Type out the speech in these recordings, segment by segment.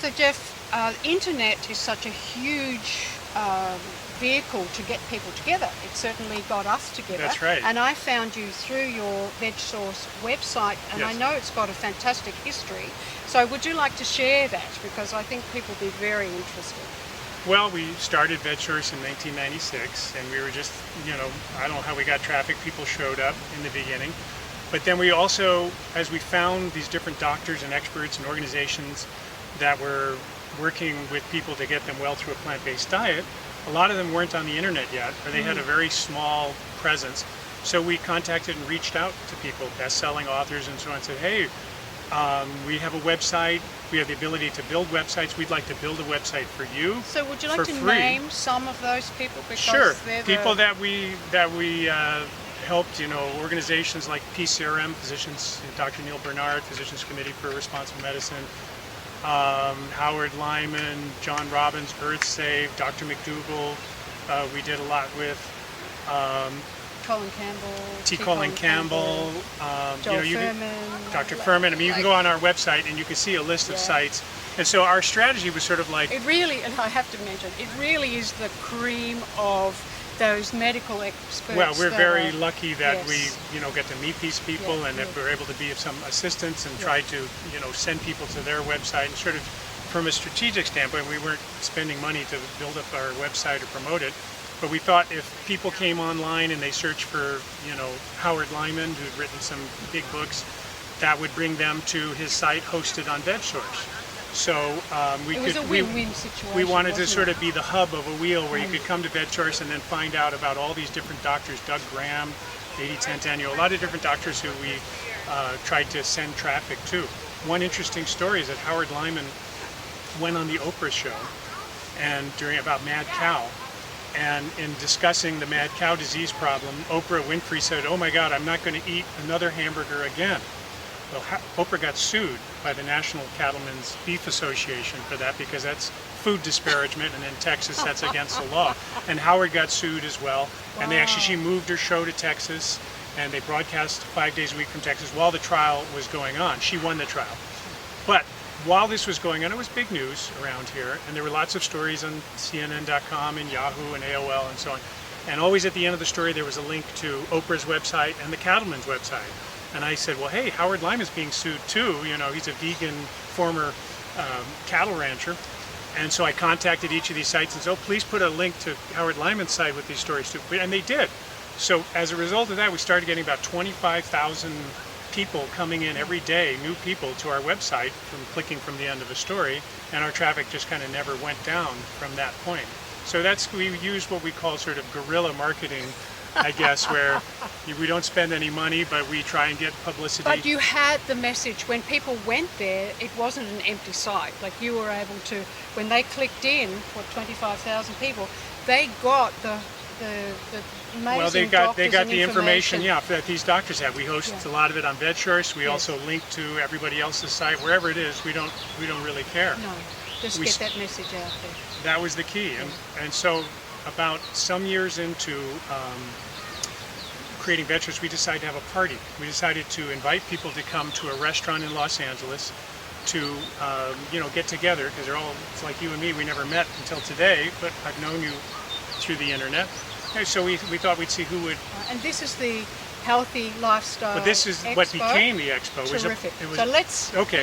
So Jeff, internet is such a huge vehicle to get people together. It certainly got us together. That's right. And I found you through your Vegsource website, and Yes. I know it's got a fantastic history. So would you like to share that? Because I think people will be very interested. Well, we started Vegsource in 1996, and we were just, I don't know how we got traffic. People showed up in the beginning. But then we also, as we found these different doctors and experts and organizations that were working with people to get them well through a plant-based diet, a lot of them weren't on the internet yet, or they had a very small presence. So we contacted and reached out to people, best-selling authors and so on, and said, hey, we have a website, we have the ability to build websites, we'd like to build a website for you. So would you like to free. name some of those people? Because Sure, they're people that we helped, organizations like PCRM, Physicians, Dr. Neil Bernard, Physicians Committee for Responsible Medicine, Howard Lyman, John Robbins, EarthSave, Dr. McDougall, we did a lot with Colin Campbell, T. Colin Campbell, Furman, Dr. Furman. I mean, you can go on our website and you can see a list of sites. And so our strategy was sort of like... It really, and I have to mention, it really is the cream of those medical experts. Well, we're very lucky that yes. we, get to meet these people and that we're able to be of some assistance and try to, send people to their website. And sort of from a strategic standpoint, we weren't spending money to build up our website or promote it. But we thought if people came online and they searched for, Howard Lyman, who'd written some big books, that would bring them to his site hosted on Vegsource. So we wanted to sort of be the hub of a wheel where you could come to Vegsource and then find out about all these different doctors, Doug Graham, 80/10 Annual, a lot of different doctors who we tried to send traffic to. One interesting story is that Howard Lyman went on the Oprah show and about mad cow. And in discussing the mad cow disease problem, Oprah Winfrey said, "Oh my God, I'm not going to eat another hamburger again." Well, Oprah got sued by the National Cattlemen's Beef Association for that because that's food disparagement, and in Texas that's against the law. And Howard got sued as well. Wow. And she moved her show to Texas, and they broadcast 5 days a week from Texas while the trial was going on. She won the trial. But while this was going on, it was big news around here, and there were lots of stories on CNN.com and Yahoo and AOL and so on. And always at the end of the story there was a link to Oprah's website and the Cattlemen's website. And I said, well, hey, Howard Lyman's being sued too. He's a vegan former cattle rancher. And so I contacted each of these sites and said, oh, please put a link to Howard Lyman's site with these stories too. And they did. So as a result of that, we started getting about 25,000 people coming in every day, new people to our website from clicking from the end of a story. And our traffic just kind of never went down from that point. So we use what we call sort of guerrilla marketing, I guess, where we don't spend any money, but we try and get publicity. But you had the message. When people went there, it wasn't an empty site. Like you were able to, when they clicked in, 25,000 people, they got the amazing they got the information, that these doctors have. We host a lot of it on Vegsource. We also link to everybody else's site. Wherever it is, we don't really care. No, just get that message out there. That was the key. And so about some years into creating Vegsource, we decided to have a party. We decided to invite people to come to a restaurant in Los Angeles to get together, because it's like you and me, we never met until today, but I've known you through the internet. And so we thought we'd see who would... And this is the Healthy Lifestyle But this is Expo. what became the Expo. Terrific.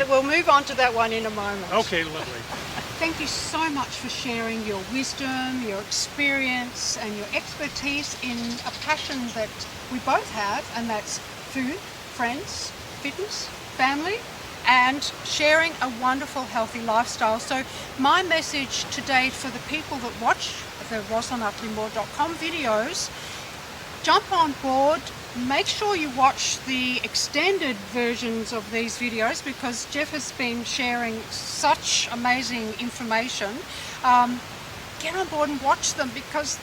We'll move on to that one in a moment. Okay, lovely. Thank you so much for sharing your wisdom, your experience, and your expertise in a passion that we both have, and that's food, friends, fitness, family, and sharing a wonderful, healthy lifestyle. So my message today for the people that watch the RoslynUttleymoore.com videos, jump on board. Make sure you watch the extended versions of these videos, because Jeff has been sharing such amazing information. Get on board and watch them, because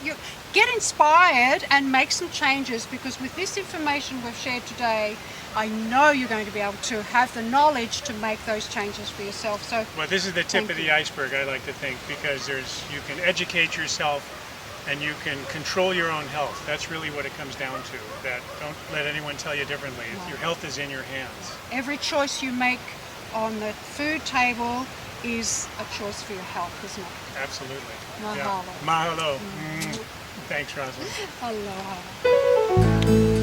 you get inspired and make some changes, because with this information we've shared today, I know you're going to be able to have the knowledge to make those changes for yourself. So, well, this is the tip of the iceberg, I like to think, because you can educate yourself and you can control your own health. That's really what it comes down to. That don't let anyone tell you differently. Your health is in your hands. Every choice you make on the food table is a choice for your health, isn't it? Absolutely. Mahalo. Yeah. Mahalo. Thanks, Roslyn. Aloha.